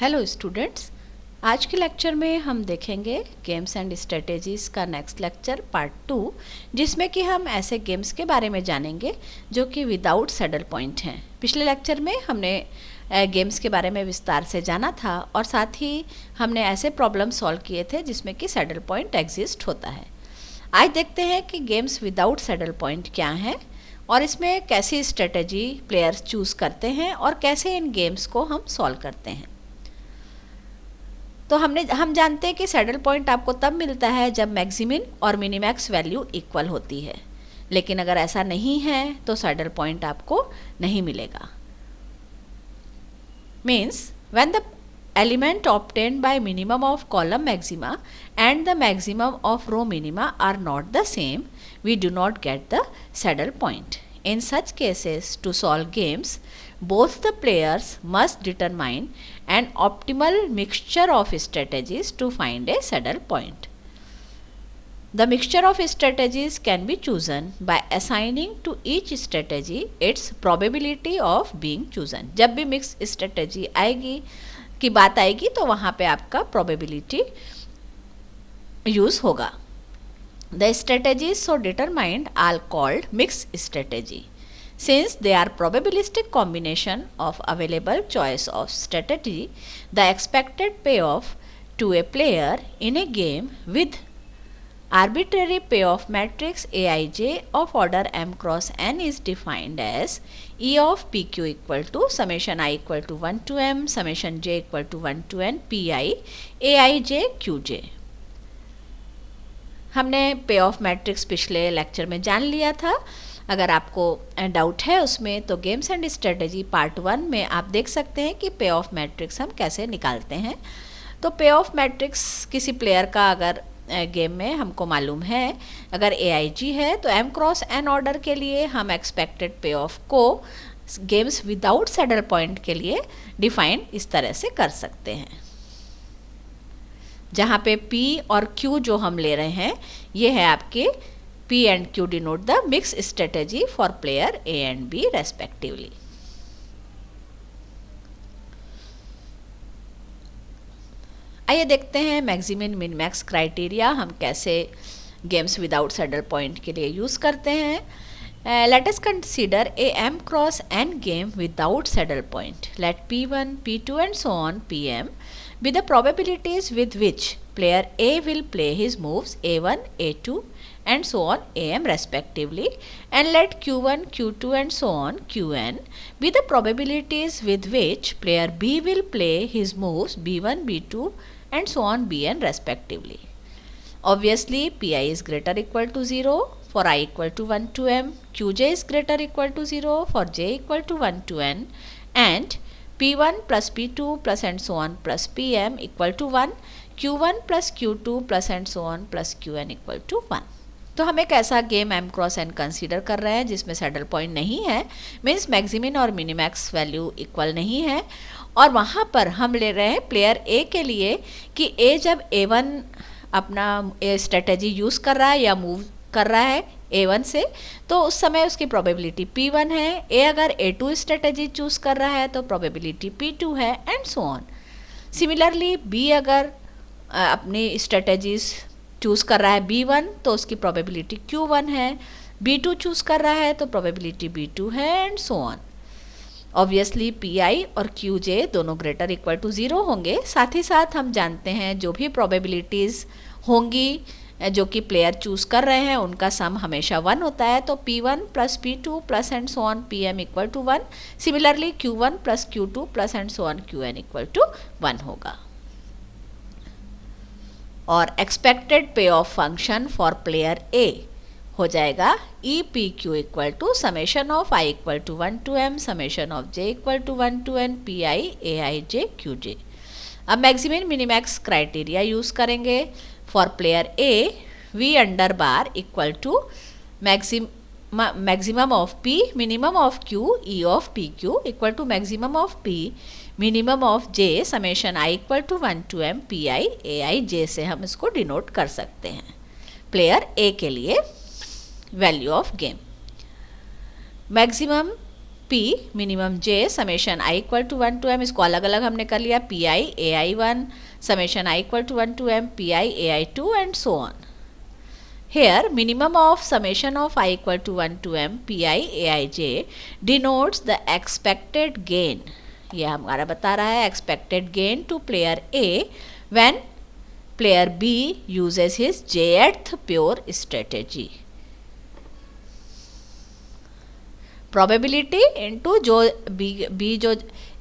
Hello students, आज के lecture में हम देखेंगे गेम्स एंड स्ट्रेटेजीज़ का नेक्स्ट लेक्चर पार्ट 2, जिसमें कि हम ऐसे गेम्स के बारे में जानेंगे जो कि विदाउट सैडल पॉइंट हैं। पिछले लेक्चर में हमने गेम्स के बारे में विस्तार से जाना था और साथ ही हमने ऐसे प्रॉब्लम सॉल्व किए थे जिसमें कि सैडल पॉइंट एग्जिस्ट होता है। आज देखते हैं कि गेम्स विदाउट सैडल पॉइंट क्या हैं और इसमें कैसी स्ट्रेटेजी प्लेयर्स चूज़ करते हैं और कैसे इन गेम्स को हम सॉल्व करते हैं। तो हम जानते हैं कि सैडल पॉइंट आपको तब मिलता है जब मैक्सिमिन और मिनिमैक्स वैल्यू इक्वल होती है, लेकिन अगर ऐसा नहीं है तो सैडल पॉइंट आपको नहीं मिलेगा। Means when the element obtained by minimum of column maxima and the maximum of row minima are not the same, we do not get the saddle point. In such cases, to solve games, both the players must determine an optimal mixture of strategies to find a saddle point. The mixture of strategies can be chosen by assigning to each strategy its probability of being chosen. जब भी mix strategy आएगी की बात आएगी तो वहाँ पे आपका probability यूज़ होगा. The strategies so determined are called mixed strategy. Since they are probabilistic combination of available choice of strategy, the expected payoff to a player in a game with arbitrary payoff matrix Aij of order m cross n is defined as E of pq equal to summation I equal to 1 to m summation j equal to 1 to n pi aij qj. हमने पे of matrix पिछले lecture में जान लिया था. अगर आपको doubt है उसमें तो गेम्स एंड स्ट्रेटेजी पार्ट 1 में आप देख सकते हैं कि पे ऑफ मैट्रिक्स हम कैसे निकालते हैं. तो पे ऑफ मैट्रिक्स किसी प्लेयर का अगर गेम में हमको मालूम है, अगर AIG है तो m क्रॉस n ऑर्डर के लिए हम एक्सपेक्टेड पे ऑफ को गेम्स विदाउट सैडल पॉइंट के लिए डिफाइन इस तरह से कर सकते हैं, जहाँ पे P और Q जो हम ले रहे हैं ये है आपके P and Q denote the mix strategy for player A and B respectively. आइए देखते हैं मैक्सिमिन मिन मैक्स क्राइटेरिया हम कैसे गेम्स विदाउट सैडल पॉइंट के लिए यूज़ करते हैं. Let us consider a m cross n game without saddle point. Let P1, P2 and so on Pm be the probabilities with which player A will play his moves A1, A2 and so on Am respectively, and let Q1, Q2 and so on Qn be the probabilities with which player B will play his moves B1, B2 and so on Bn respectively. Obviously Pi is greater equal to 0 for I equal to 1 to m, Qj is greater equal to 0 for j equal to 1 to n, and P1 plus P2 plus and so on plus Pm equal to 1, Q1 plus Q2 plus and so on plus Qn equal to 1. तो हम एक ऐसा game m cross n consider कर रहे हैं जिसमें saddle point नहीं है, मीन्स मैक्सिमिन और मिनिमैक्स वैल्यू इक्वल नहीं है, और वहाँ पर हम ले रहे हैं प्लेयर A के लिए कि A जब A1 अपना स्ट्रेटेजी यूज़ कर रहा है या मूव कर रहा है A1 से तो उस समय उसकी प्रोबेबिलिटी P1 है. A अगर A2 स्ट्रेटेजी चूज़ कर रहा है तो प्रोबेबिलिटी P2 है and so on. Similarly B अगर अपनी स्ट्रेटेजीज चूज़ कर रहा है B1 तो उसकी प्रोबेबिलिटी Q1 है. B2 चूज़ कर रहा है तो प्रोबेबिलिटी B2 है and so on. Obviously Pi और Qj दोनों ग्रेटर इक्वल टू 0 होंगे. साथ ही साथ हम जानते हैं जो भी प्रोबेबिलिटीज़ होंगी जो कि प्लेयर चूज़ कर रहे हैं उनका सम हमेशा 1 होता है. तो P1 plus P2 plus and so on Pm equal to 1. Similarly Q1 plus Q2 plus and so on Qn equal to 1 होगा. और expected payoff function for player A हो जाएगा EPQ equal to summation of I equal to 1 to m summation of j equal to 1 to n Pi Aij Qj. अब maximin minimax criteria use करेंगे for player A. V under bar equal to maximum of P minimum of Q E of PQ equal to maximum of P minimum of J summation I equal to 1 to m Pi Aij से हम इसको denote कर सकते हैं player A के लिए value of game. Maximum P minimum J summation I equal to 1 to m, इसको अलग अलग हमने कर लिया, PI AI1 summation I equal to 1 to m PI AI2 and so on. Here minimum of summation of I equal to 1 to m Pi Aij denotes the expected gain. ये हमारा बता रहा है expected gain to player A when player B uses his jth pure strategy. Probability into जो B जो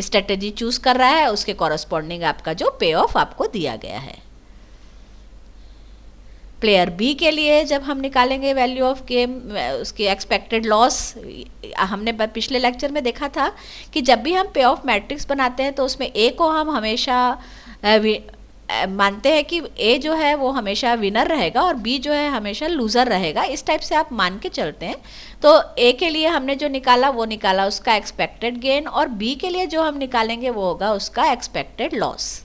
strategy choose कर रहा है उसके कॉरस्पॉन्डिंग आपका जो पे ऑफ आपको दिया गया है. प्लेयर बी के लिए जब हम निकालेंगे वैल्यू ऑफ गेम, उसकी एक्सपेक्टेड लॉस, हमने पिछले लेक्चर में देखा था कि जब भी हम पे ऑफ मैट्रिक्स बनाते हैं तो उसमें ए को हम हमेशा मानते हैं कि ए जो है वो हमेशा विनर रहेगा और बी जो है हमेशा लूज़र रहेगा. इस टाइप से आप मान के चलते हैं. तो ए के लिए हमने जो निकाला वो निकाला उसका एक्सपेक्टेड गेन, और बी के लिए जो हम निकालेंगे वो होगा उसका एक्सपेक्टेड लॉस.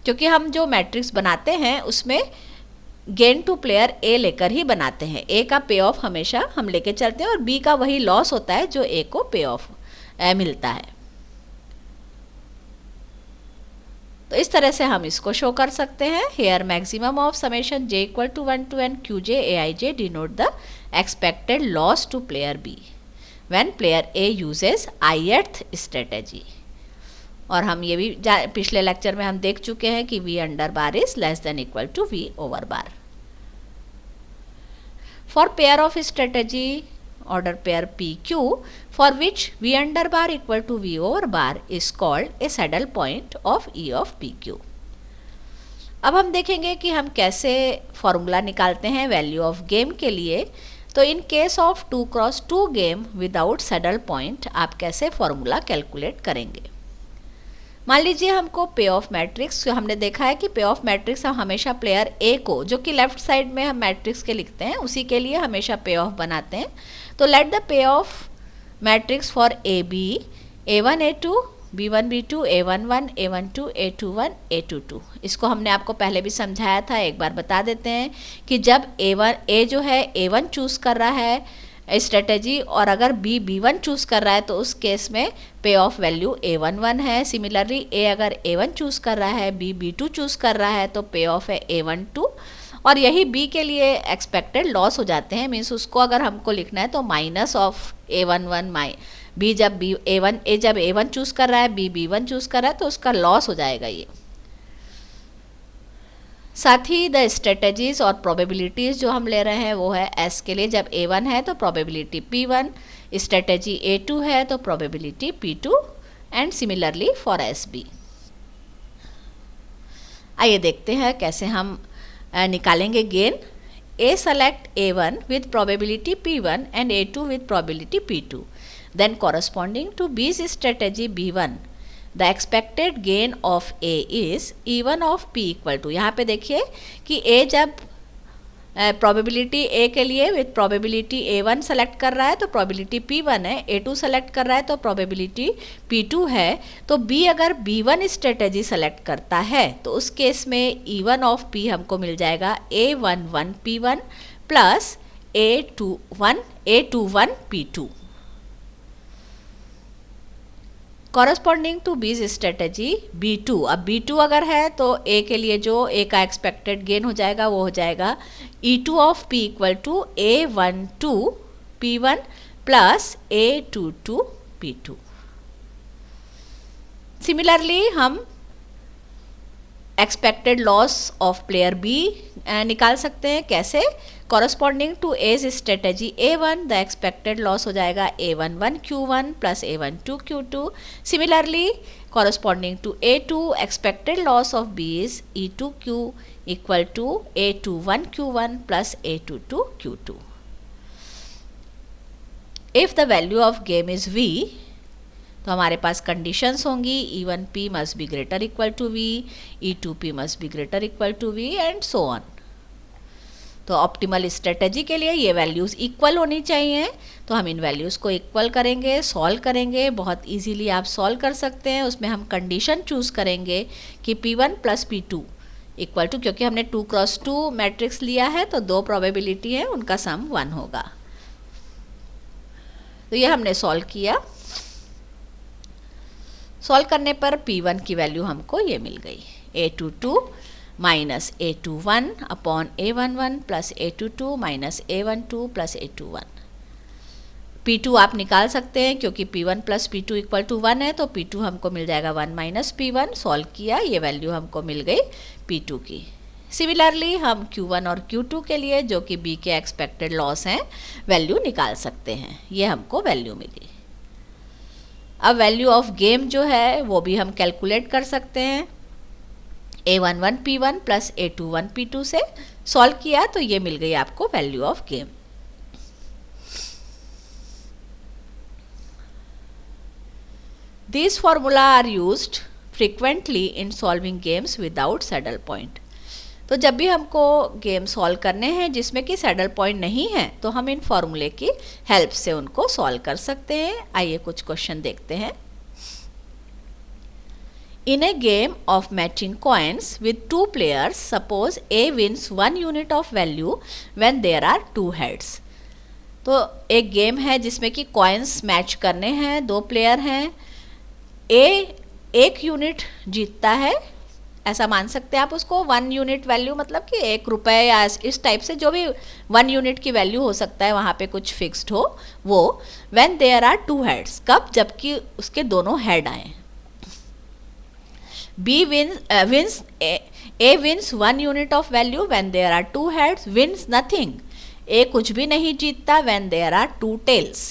क्योंकि हम जो मैट्रिक्स बनाते हैं उसमें गेन टू प्लेयर ए लेकर ही बनाते हैं. ए का पे ऑफ हमेशा हम लेके चलते हैं और बी का वही लॉस होता है जो ए को पे ऑफ मिलता है. तो इस तरह से हम इसको शो कर सकते हैं. Here maximum of summation j equal to 1 to n qj aij denote the expected loss to player B when player A uses ith strategy. और हम ये भी पिछले लेक्चर में हम देख चुके हैं कि v under bar is less than equal to v over bar. For pair of strategy order pair PQ for which V under bar equal to V over bar is called a saddle point of E of PQ. अब हम देखेंगे कि हम कैसे formula निकालते हैं value of game के लिए. तो in case of 2x2 game without saddle point आप कैसे फॉर्मूला कैलकुलेट करेंगे. मान लीजिए हमको पे ऑफ मैट्रिक्स, हमने देखा है कि पे ऑफ मैट्रिक्स हम हमेशा प्लेयर ए को, जो कि लेफ्ट साइड में हम मैट्रिक्स के लिखते हैं, उसी के लिए हमेशा पे ऑफ बनाते हैं. तो let the payoff matrix for A B A1 A2 B1 B2 A1 1 A1 2 A2 1 A2 2. इसको हमने आपको पहले भी समझाया था, एक बार बता देते हैं कि जब A जो है A1 चूज़ कर रहा है स्ट्रेटेजी और अगर B1 चूज़ कर रहा है तो उस केस में पे ऑफ वैल्यू A1 1 है. सिमिलरली A अगर A1 चूज़ कर रहा है, B2 चूज़ कर रहा है तो पे ऑफ है A1 2. और यही B के लिए एक्सपेक्टेड लॉस हो जाते हैं. मीन्स उसको अगर हमको लिखना है तो माइनस ऑफ A1 1 B जब A1 चूज़ कर रहा है, B1 चूज़ कर रहा है तो उसका लॉस हो जाएगा ये. साथ ही द स्ट्रेटजीज और प्रोबेबिलिटीज़ जो हम ले रहे हैं वो है S के लिए जब A1 है तो प्रोबेबिलिटी P1, स्ट्रेटजी A2 है तो probability P2 and similarly for SB. आइए देखते हैं कैसे हम निकालेंगे gain. A select A1 with probability P1 and A2 with probability P2. Then corresponding to B's strategy B1, the expected gain of A is E1 of P equal to. यहाँ पे देखिए कि A जब प्रोबेबिलिटी A के लिए with probability A1 select कर रहा है तो प्रोबेबिलिटी P1 है, A2 सेलेक्ट कर रहा है तो प्रोबेबिलिटी P2 है. तो B अगर B1 स्ट्रेटेजी सेलेक्ट करता है तो उस केस में E1 ऑफ P हमको मिल जाएगा A11 P1 plus A21 P2. Corresponding to B's strategy B2. अब B2 अगर है तो A के लिए जो A का एक्सपेक्टेड गेन हो जाएगा वो हो जाएगा E2 of P equal to A12 P1 plus A22 P2. Similarly हम expected loss of player B निकाल सकते हैं. कैसे? Corresponding to as strategy A1 the expected loss हो जाएगा A11 Q1 plus A12 Q2. Similarly corresponding to A2 expected loss of B is E2 Q equal to A21 Q1 plus A22 Q2. If the value of game is V तो हमारे पास conditions होंगी E1P must be greater equal to V, E2P must be greater equal to V and so on. तो optimal strategy के लिए ये values equal होनी चाहिए. तो हम इन वैल्यूज़ को इक्वल करेंगे, सॉल्व करेंगे. बहुत इजीली आप सॉल्व कर सकते हैं. उसमें हम कंडीशन चूज़ करेंगे कि P1 plus P2 equal to, क्योंकि हमने 2x2 मैट्रिक्स लिया है तो दो प्रोबेबिलिटी है उनका सम 1 होगा. तो ये हमने सॉल्व किया। सॉल्व करने पर P1 की वैल्यू हमको ये मिल गई, A22 minus A21 upon A11 plus A22 minus A12 plus A21। P2 आप निकाल सकते हैं क्योंकि P1 plus P2 equal to 1 है, तो P2 हमको मिल जाएगा 1 माइनस P1। सॉल्व किया, ये वैल्यू हमको मिल गई P2 की। सिमिलरली हम Q1 और Q2 के लिए, जो कि B के एक्सपेक्टेड लॉस हैं, वैल्यू निकाल सकते हैं। ये हमको वैल्यू मिली। अब वैल्यू ऑफ गेम जो है वो भी हम कैलकुलेट कर सकते हैं। A11 P1 plus A21 P2 से सॉल्व किया तो ये मिल गई आपको value of game. These formula are used frequently in solving games without saddle point। तो जब भी हमको गेम सॉल्व करने हैं जिसमें कि सैडल पॉइंट नहीं है, तो हम इन फॉर्मूले की हेल्प से उनको सॉल्व कर सकते हैं। आइए कुछ क्वेश्चन देखते हैं। In a game of matching coins with two players, suppose A wins 1 unit of value when there are two heads। तो एक गेम है जिसमें कि कॉइन्स मैच करने हैं, दो प्लेयर हैं। ए 1 यूनिट जीतता है, ऐसा मान सकते हैं आप उसको। 1 यूनिट वैल्यू मतलब कि 1 रुपये या इस टाइप से जो भी 1 यूनिट की वैल्यू हो सकता है, वहाँ पे कुछ फिक्स्ड हो वो। When there are two heads, कब? जबकि उसके दोनों हेड आए। B wins A wins 1 unit of value when there are two heads, wins nothing। A कुछ भी नहीं जीतता when there are two tails,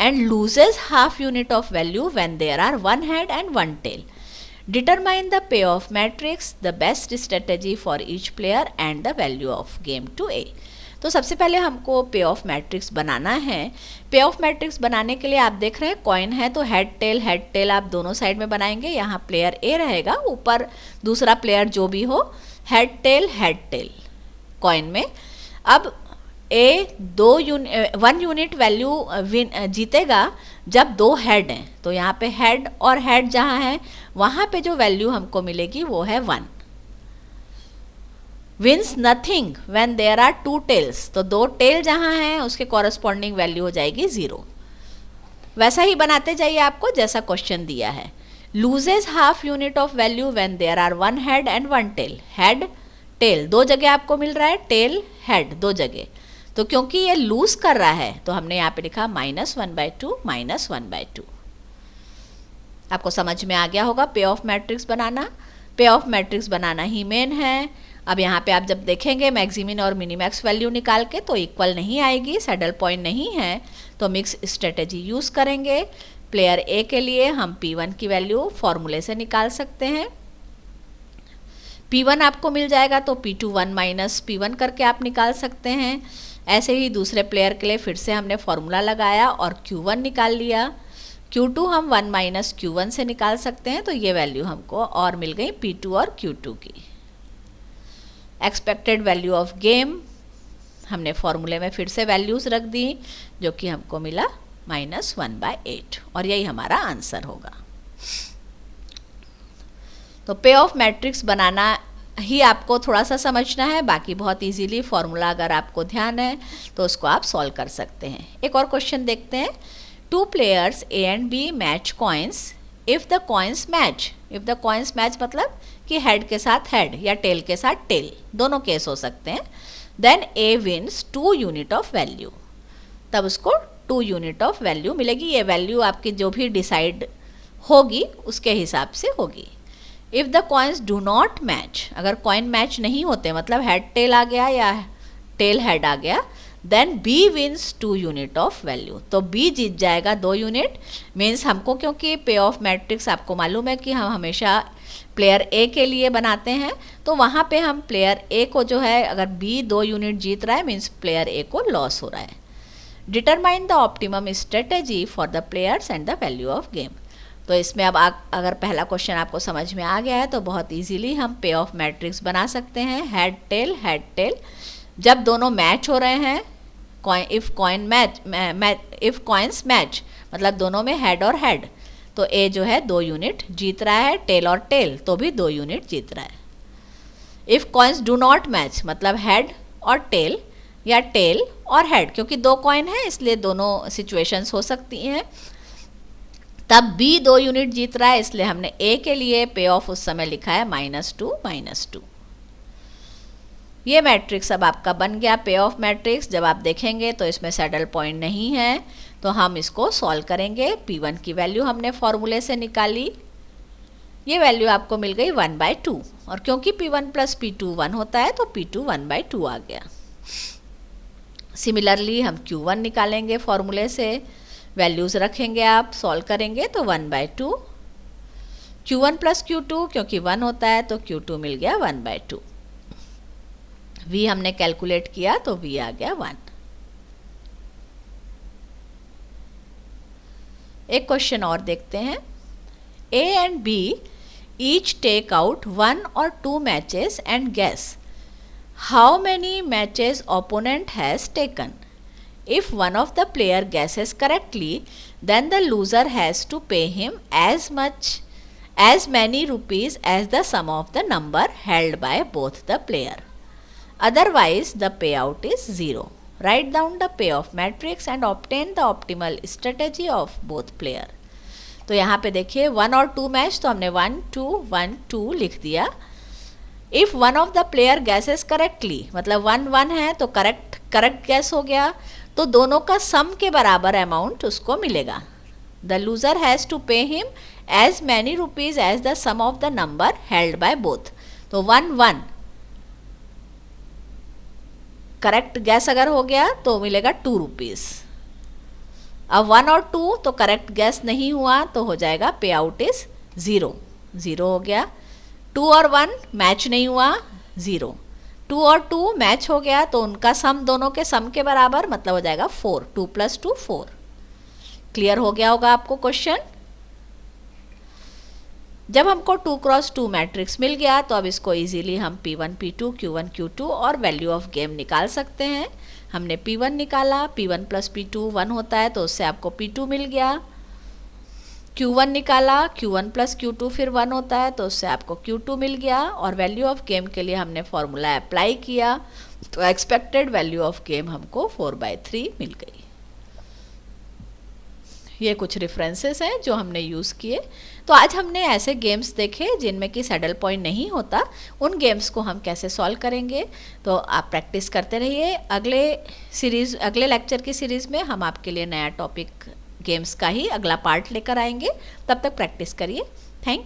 and loses half unit of value when there are one head and one tail। Determine the payoff matrix, the best strategy for each player and the value of game to A। तो सबसे पहले हमको पे of matrix बनाना है। पे of matrix बनाने के लिए आप देख रहे हैं कॉइन है तो हेड टेल आप दोनों साइड में बनाएंगे। यहाँ प्लेयर ए रहेगा, ऊपर दूसरा प्लेयर जो भी हो, हेड टेल कॉइन में। अब ए 1 यूनिट वैल्यू जीतेगा जब दो हेड हैं, तो यहाँ पे हेड और हेड जहाँ है वहाँ पे जो वैल्यू हमको मिलेगी वो है 1। Wins nothing when there are two tails, तो दो टेल जहाँ हैं उसके कॉरस्पॉन्डिंग वैल्यू हो जाएगी 0। वैसा ही बनाते जाइए आपको जैसा क्वेश्चन दिया है। Loses half unit of value when there are 1 head and 1 tail. Head tail दो जगह आपको मिल रहा है, टेल हेड दो जगह। तो क्योंकि ये लूज कर रहा है तो हमने यहाँ पे लिखा -1/2 -1/2। आपको समझ में आ गया होगा पे ऑफ मैट्रिक्स बनाना। पे of matrix banana he main है। अब यहाँ पे आप जब देखेंगे मैक्सिमिन और मिनीमैक्स वैल्यू निकाल के तो इक्वल नहीं आएगी, सैडल पॉइंट नहीं है, तो मिक्स स्ट्रेटेजी यूज़ करेंगे। प्लेयर ए के लिए हम P1 की वैल्यू फॉर्मूले से निकाल सकते हैं। P1 आपको मिल जाएगा तो P2 1 माइनस P1 करके आप निकाल सकते हैं। ऐसे ही दूसरे प्लेयर के लिए फिर से हमने फॉर्मूला लगाया और Q1 निकाल लिया। Q2 हम 1 माइनस Q1 से निकाल सकते हैं, तो ये वैल्यू हमको और मिल गई P2 और Q2 की। एक्सपेक्टेड वैल्यू ऑफ गेम हमने फॉर्मूले में फिर से वैल्यूज़ रख दी, जो कि हमको मिला -1/8, और यही हमारा आंसर होगा। तो पे ऑफ मैट्रिक्स बनाना ही आपको थोड़ा सा समझना है, बाकी बहुत इजीली फॉर्मूला अगर आपको ध्यान है तो उसको आप सॉल्व कर सकते हैं। एक और क्वेश्चन देखते हैं। 2 players A and B match coins if the coins match। if the coins match मतलब कि हेड के साथ हेड या टेल के साथ टेल, दोनों केस हो सकते हैं। Then A wins 2 unit of value, तब उसको 2 यूनिट ऑफ वैल्यू मिलेगी। ये वैल्यू आपकी जो भी डिसाइड होगी उसके हिसाब से होगी। If the coins do not match, अगर कॉइन मैच नहीं होते मतलब हेड टेल आ गया या टेल हेड आ गया, then B wins 2 unit of value, तो B जीत जाएगा 2 यूनिट। मीन्स हमको, क्योंकि पे ऑफ मैट्रिक्स आपको मालूम है कि हम हमेशा प्लेयर A के लिए बनाते हैं, तो वहाँ पे हम प्लेयर A को जो है अगर B 2 यूनिट जीत रहा है मीन्स प्लेयर A को लॉस हो रहा है। Determine the optimum strategy for the players and the value of game. तो इसमें अब अगर पहला क्वेश्चन आपको समझ में आ गया है तो बहुत इजीली हम पे ऑफ मैट्रिक्स बना सकते हैं। हेड टेल जब दोनों मैच हो रहे हैं, इफ़ कॉइन्स मैच मतलब दोनों में हेड और हेड, तो ए जो है 2 यूनिट जीत रहा है, टेल और टेल तो भी 2 यूनिट जीत रहा है। If coins do not match मतलब हेड और टेल या टेल और हेड, क्योंकि 2 कॉइन है इसलिए दोनों सिचुएशंस हो सकती हैं। तब बी 2 यूनिट जीत रहा है इसलिए हमने ए के लिए पे ऑफ उस समय लिखा है -2 -2। ये मैट्रिक्स अब आपका बन गया पे ऑफ मैट्रिक्स। जब आप देखेंगे तो इसमें सैडल पॉइंट नहीं है, तो हम इसको सॉल्व करेंगे। P1 की वैल्यू हमने फॉर्मूले से निकाली, ये वैल्यू आपको मिल गई 1/2, और क्योंकि P1 + P2 1 होता है तो P2 1/2 आ गया। सिमिलरली हम Q1 निकालेंगे फॉर्मूले से, वैल्यूज़ रखेंगे, आप सॉल्व करेंगे तो 1/2। Q1 + Q2 क्योंकि 1 होता है तो Q2 मिल गया 1/2। V हमने कैलकुलेट किया तो V आ गया 1। एक क्वेश्चन और देखते हैं। A and B each take out 1 or 2 matches and guess how many matches opponent has taken. If one of the player guesses correctly, then the loser has to pay him as many rupees as the sum of the number held by both the player. Otherwise, the payout is 0. Write down the payoff matrix and obtain the optimal strategy of both player. तो यहाँ पे देखिए 1 और 2 match, तो हमने 1 2 1 2 लिख दिया। If one of the player gases correctly, मतलब 1 1 है तो करेक्ट गैस हो गया, तो दोनों का सम के बराबर अमाउंट उसको मिलेगा। The loser has to pay him as many rupees as the sum of the number held by both. तो 1 1 करेक्ट गैस अगर हो गया तो मिलेगा 2 रुपीज़। अब 1 और 2 तो करेक्ट गैस नहीं हुआ तो हो जाएगा पे आउट इज 0 हो गया। 2 और 1 मैच नहीं हुआ, 0। 2 और 2 मैच हो गया तो उनका सम दोनों के सम के बराबर, मतलब हो जाएगा 4। 2 + 2 4। क्लियर हो गया होगा आपको क्वेश्चन। जब हमको 2 × 2 मैट्रिक्स मिल गया तो अब इसको इजीली हम P1 P2 Q1 Q2 और वैल्यू ऑफ गेम निकाल सकते हैं। हमने P1 निकाला, P1 + P2 1 होता है तो उससे आपको P2 मिल गया। Q1 निकाला, Q1 + Q2 फिर 1 होता है तो उससे आपको Q2 मिल गया, और वैल्यू ऑफ गेम के लिए हमने फॉर्मूला अप्लाई किया तो एक्सपेक्टेड वैल्यू ऑफ गेम हमको 4/3 मिल गई। ये कुछ रेफरेंसेस हैं जो हमने यूज़ किए। तो आज हमने ऐसे गेम्स देखे जिनमें कि सैडल पॉइंट नहीं होता, उन गेम्स को हम कैसे सॉल्व करेंगे। तो आप प्रैक्टिस करते रहिए। अगले लेक्चर की सीरीज़ में हम आपके लिए नया टॉपिक गेम्स का ही अगला पार्ट लेकर आएंगे। तब तक प्रैक्टिस करिए। Thank you.